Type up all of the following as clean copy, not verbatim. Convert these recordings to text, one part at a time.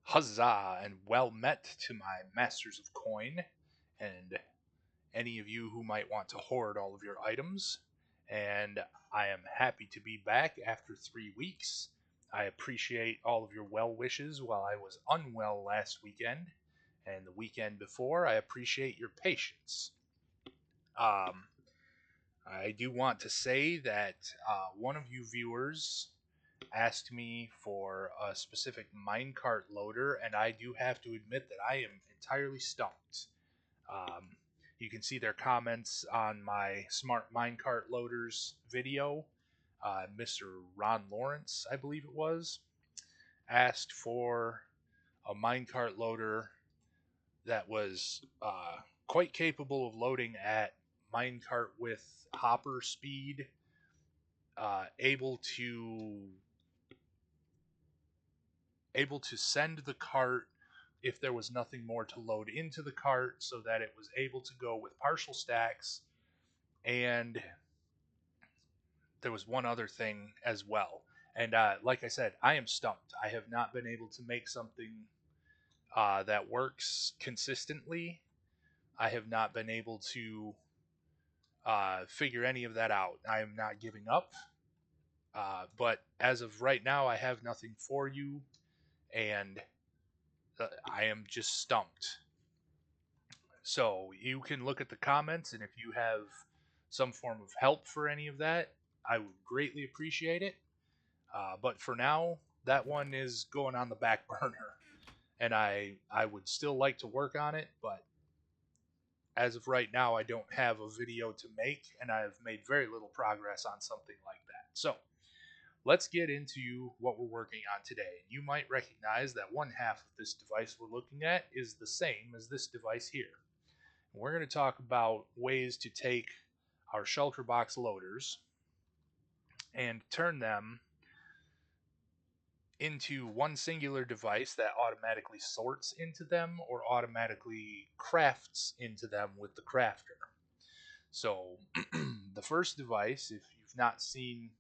Huzzah and well met to my masters of coin and any of you who might want to hoard all of your items. And I am happy to be back after 3 weeks. I appreciate all of your well wishes while I was unwell last weekend and the weekend before. I appreciate your patience. Um, I do want to say that one of you viewers asked me for a specific minecart loader, and I do have to admit that I am entirely stumped. Um, you can see their comments on my smart minecart loaders video. Mr. Ron Lawrence, I believe it was, asked for a minecart loader that was quite capable of loading at minecart with hopper speed, able to send the cart if there was nothing more to load into the cart so that it was able to go with partial stacks. And there was one other thing as well. And like I said, I am stumped. I have not been able to make something that works consistently. I have not been able to figure any of that out. I am not giving up. But as of right now, I have nothing for you. And I am just stumped. So you can look at the comments, and if you have some form of help for any of that, I would greatly appreciate it. But for now, that one is going on the back burner, and I would still like to work on it, but as of right now, I don't have a video to make, and I've made very little progress on something like that. So let's get into what we're working on today. You might recognize that one half of this device we're looking at is the same as this device here. We're going to talk about ways to take our Shulker Box Loaders and turn them into one singular device that automatically sorts into them or automatically crafts into them with the crafter. So, the first device, if you've not seen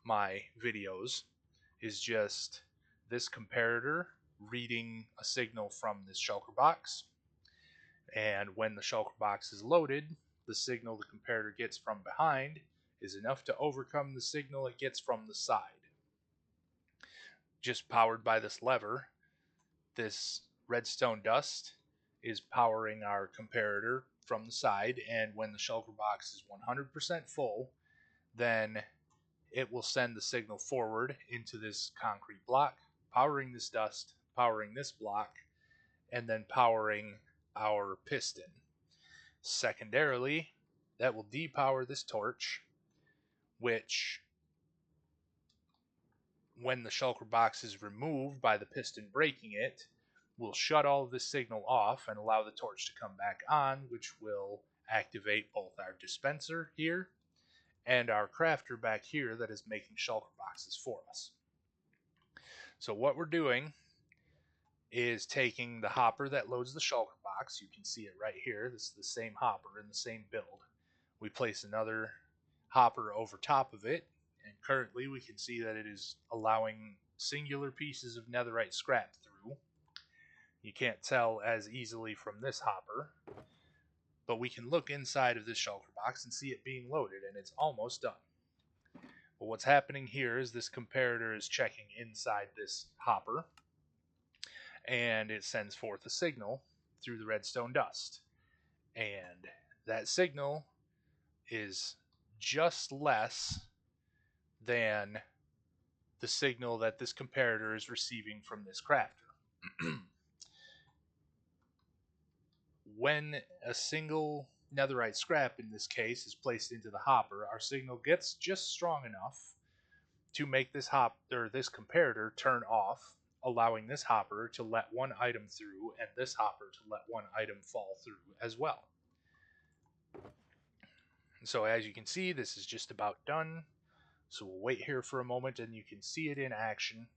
my videos, is just this comparator reading a signal from this Shulker box. And when the Shulker box is loaded, the signal the comparator gets from behind is enough to overcome the signal it gets from the side. Just powered by this lever, this redstone dust is powering our comparator from the side, and when the Shulker box is 100% full, then it will send the signal forward into this concrete block, powering this dust, powering this block, and then powering our piston. Secondarily, that will depower this torch, which, when the shulker box is removed by the piston breaking it, will shut all of this signal off and allow the torch to come back on, which will activate both our dispenser here and our crafter back here that is making shulker boxes for us. So what we're doing is taking the hopper that loads the shulker box. You can see it right here. This is the same hopper in the same build. We place another hopper over top of it, and currently we can see that it is allowing singular pieces of netherite scrap through. You can't tell as easily from this hopper, but we can look inside of this shulker box and see it being loaded, and it's almost done. But what's happening here is this comparator is checking inside this hopper, and it sends forth a signal through the redstone dust. And that signal is just less than the signal that this comparator is receiving from this crafter. When a single netherite scrap, in this case, is placed into the hopper, our signal gets just strong enough to make this comparator turn off, allowing this hopper to let one item through and this hopper to let one item fall through as well. So as you can see, this is just about done. So we'll wait here for a moment and you can see it in action.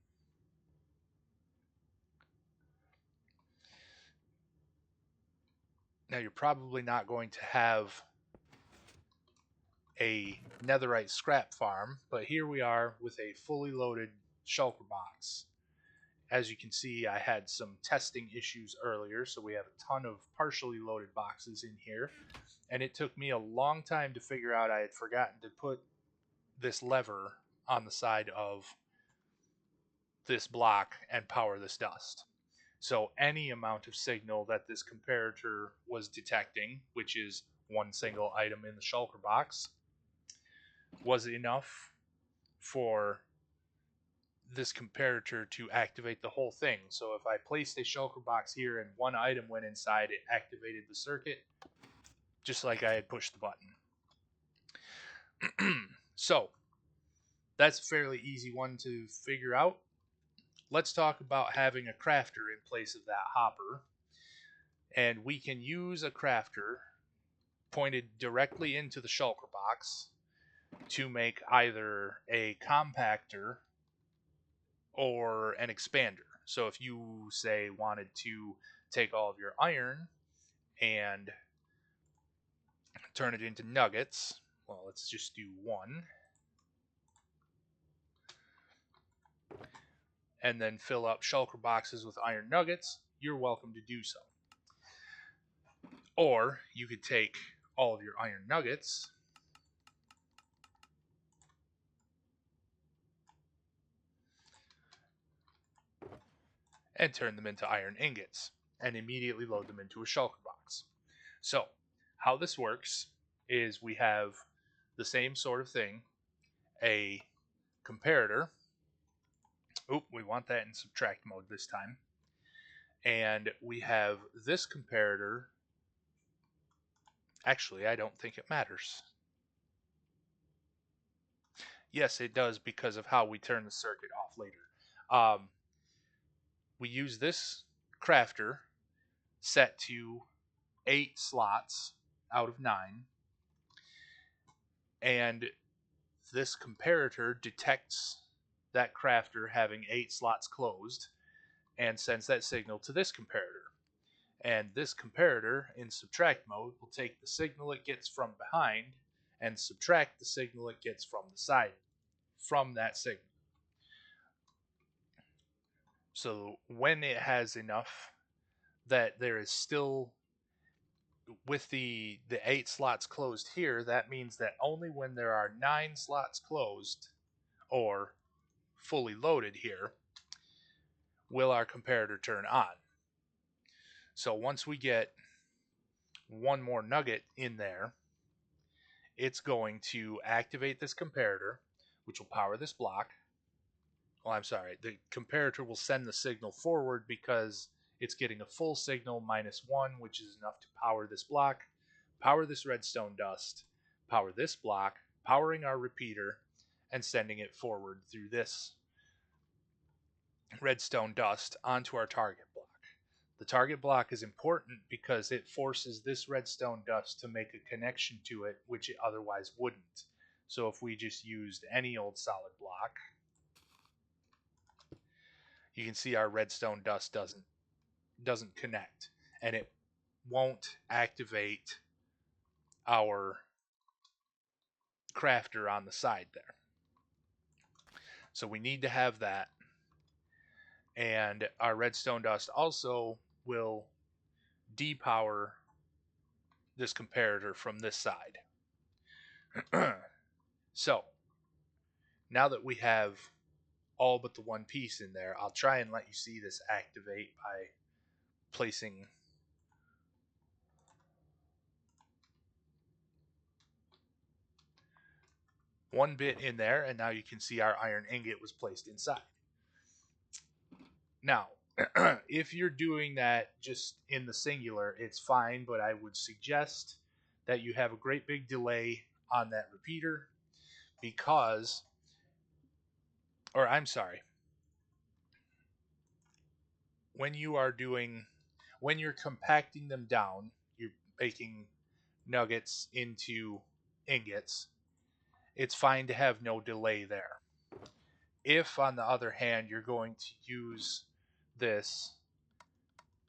Now you're probably not going to have a netherite scrap farm, but here we are with a fully loaded shulker box. as you can see, I had some testing issues earlier, so we have a ton of partially loaded boxes in here. And it took me a long time to figure out I had forgotten to put this lever on the side of this block and power this dust. So any amount of signal that this comparator was detecting, which is one single item in the shulker box, was enough for this comparator to activate the whole thing. So if I placed a shulker box here and one item went inside, it activated the circuit just like I had pushed the button. So that's a fairly easy one to figure out. Let's talk about having a crafter in place of that hopper. And we can use a crafter pointed directly into the shulker box to make either a compactor or an expander. So if you, say, wanted to take all of your iron and turn it into nuggets, well, let's just do one. And then fill up shulker boxes with iron nuggets, you're welcome to do so. Or you could take all of your iron nuggets and turn them into iron ingots and immediately load them into a shulker box. So, how this works is we have the same sort of thing, a comparator. Oop, we want that in subtract mode this time. And we have this comparator. Actually, I don't think it matters. Yes, it does because of how we turn the circuit off later. We use this crafter set to 8 slots out of 9, and this comparator detects that crafter having 8 slots closed and sends that signal to this comparator. And this comparator in subtract mode will take the signal it gets from behind and subtract the signal it gets from the side from that signal. So when it has enough that there is still, with the 8 slots closed here, that means that only when there are 9 slots closed or fully loaded here will our comparator turn on. So once we get one more nugget in there, it's going to activate this comparator, which will power this block. Well, I'm sorry, the comparator will send the signal forward because it's getting a full signal -1, which is enough to power this block, power this redstone dust, power this block, powering our repeater, and sending it forward through this redstone dust onto our target block. The target block is important because it forces this redstone dust to make a connection to it, which it otherwise wouldn't. So if we just used any old solid block, you can see our redstone dust doesn't connect, and it won't activate our crafter on the side there. So we need to have that, and our redstone dust also will depower this comparator from this side. So now that we have all but the one piece in there, I'll try and let you see this activate by placing one bit in there, and now you can see our iron ingot was placed inside. Now, if you're doing that just in the singular, it's fine, but I would suggest that you have a great big delay on that repeater because, or I'm sorry, when you're compacting them down, you're making nuggets into ingots, it's fine to have no delay there. If, on the other hand, you're going to use this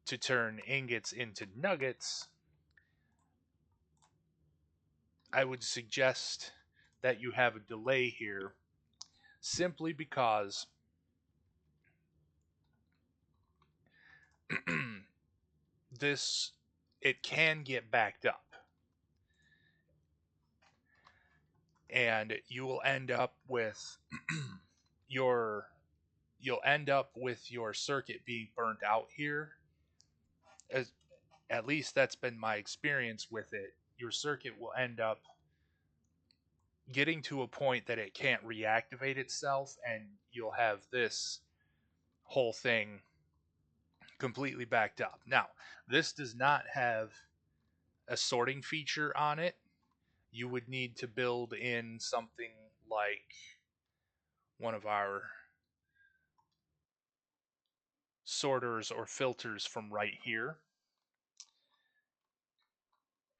to turn ingots into nuggets, I would suggest that you have a delay here simply because this it can get backed up, and you will end up with your you'll end up with your circuit being burnt out here. As at least that's been my experience with it. Your circuit will end up getting to a point that it can't reactivate itself, and you'll have this whole thing completely backed up. Now, this does not have a sorting feature on it. You would need to build in something like one of our sorters or filters from right here.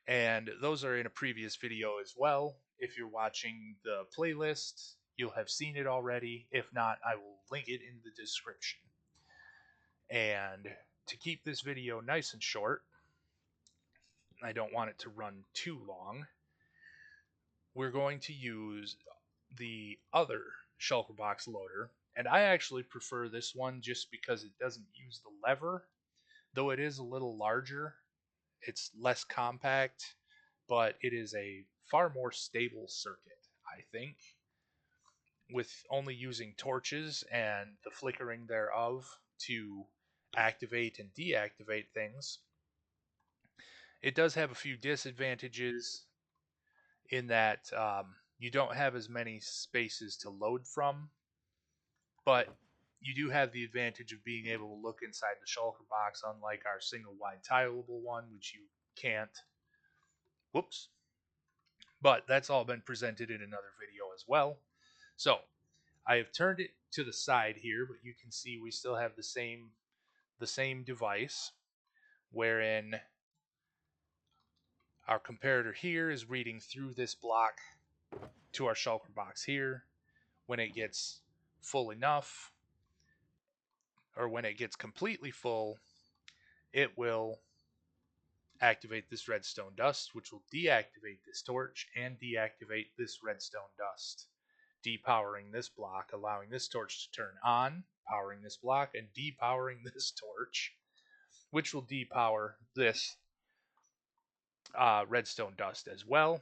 And those are in a previous video as well. If you're watching the playlist, you'll have seen it already. If not, I will link it in the description. And to keep this video nice and short, I don't want it to run too long, we're going to use the other Shulker Box Loader. And I actually prefer this one just because it doesn't use the lever, though it is a little larger. It's less compact, but it is a far more stable circuit, I think, with only using torches and the flickering thereof to activate and deactivate things. It does have a few disadvantages in that you don't have as many spaces to load from, but you do have the advantage of being able to look inside the shulker box, unlike our single wide tileable one, which you can't. Whoops. But that's all been presented in another video as well. So I have turned it to the side here, but you can see we still have the same device, wherein our comparator here is reading through this block to our shulker box here. When it gets full enough, or when it gets completely full, it will activate this redstone dust, which will deactivate this torch and deactivate this redstone dust, depowering this block, allowing this torch to turn on, powering this block, and depowering this torch, which will depower this redstone dust as well,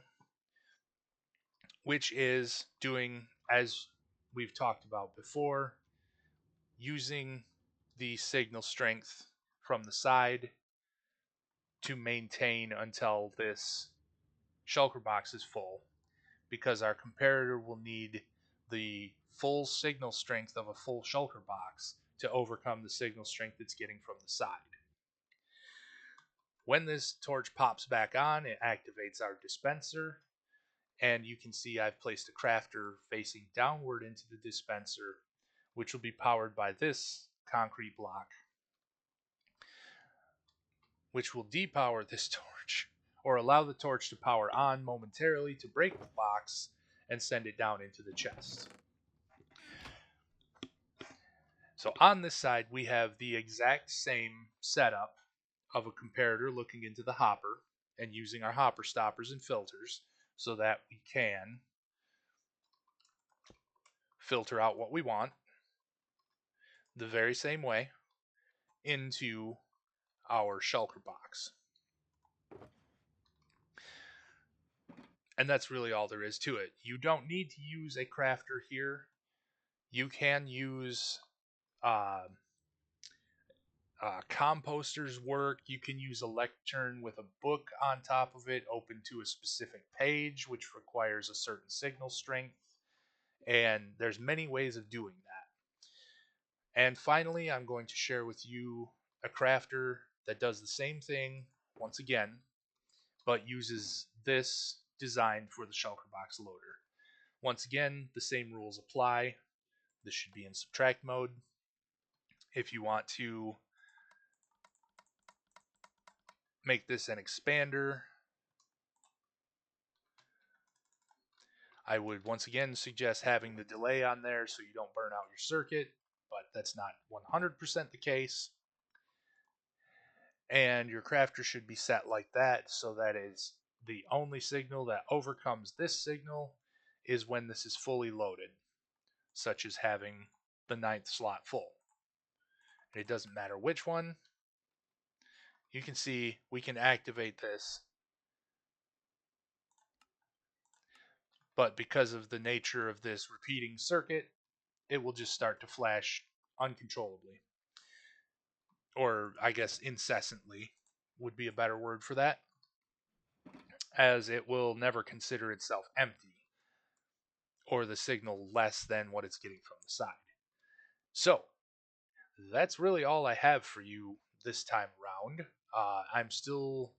which is doing, as we've talked about before, using the signal strength from the side to maintain until this shulker box is full, because our comparator will need the full signal strength of a full shulker box to overcome the signal strength it's getting from the side. When this torch pops back on, it activates our dispenser, and you can see I've placed a crafter facing downward into the dispenser, which will be powered by this concrete block, which will depower this torch, or allow the torch to power on momentarily to break the box and send it down into the chest. So on this side, we have the exact same setup of a comparator looking into the hopper and using our hopper stoppers and filters so that we can filter out what we want the very same way into our shulker box. And that's really all there is to it. You don't need to use a crafter here. You can use composters work. You can use a lectern with a book on top of it open to a specific page, which requires a certain signal strength. And there's many ways of doing that. And finally, I'm going to share with you a crafter that does the same thing once again, but uses this design for the Shulker Box Loader. Once again, the same rules apply. This should be in subtract mode. If you want to make this an expander, I would once again suggest having the delay on there so you don't burn out your circuit, but that's not 100% the case. And your crafter should be set like that, so that is the only signal that overcomes this signal is when this is fully loaded, such as having the 9th slot full. And it doesn't matter which one. you can see we can activate this, but because of the nature of this repeating circuit, it will just start to flash uncontrollably. Or I guess incessantly would be a better word for that, as it will never consider itself empty or the signal less than what it's getting from the side. So that's really all I have for you this time around. I'm still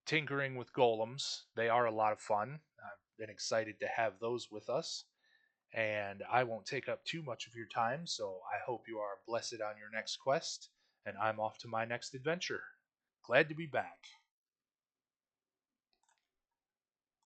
tinkering with golems. They are a lot of fun. I've been excited to have those with us. And I won't take up too much of your time, so I hope you are blessed on your next quest, and I'm off to my next adventure. Glad to be back.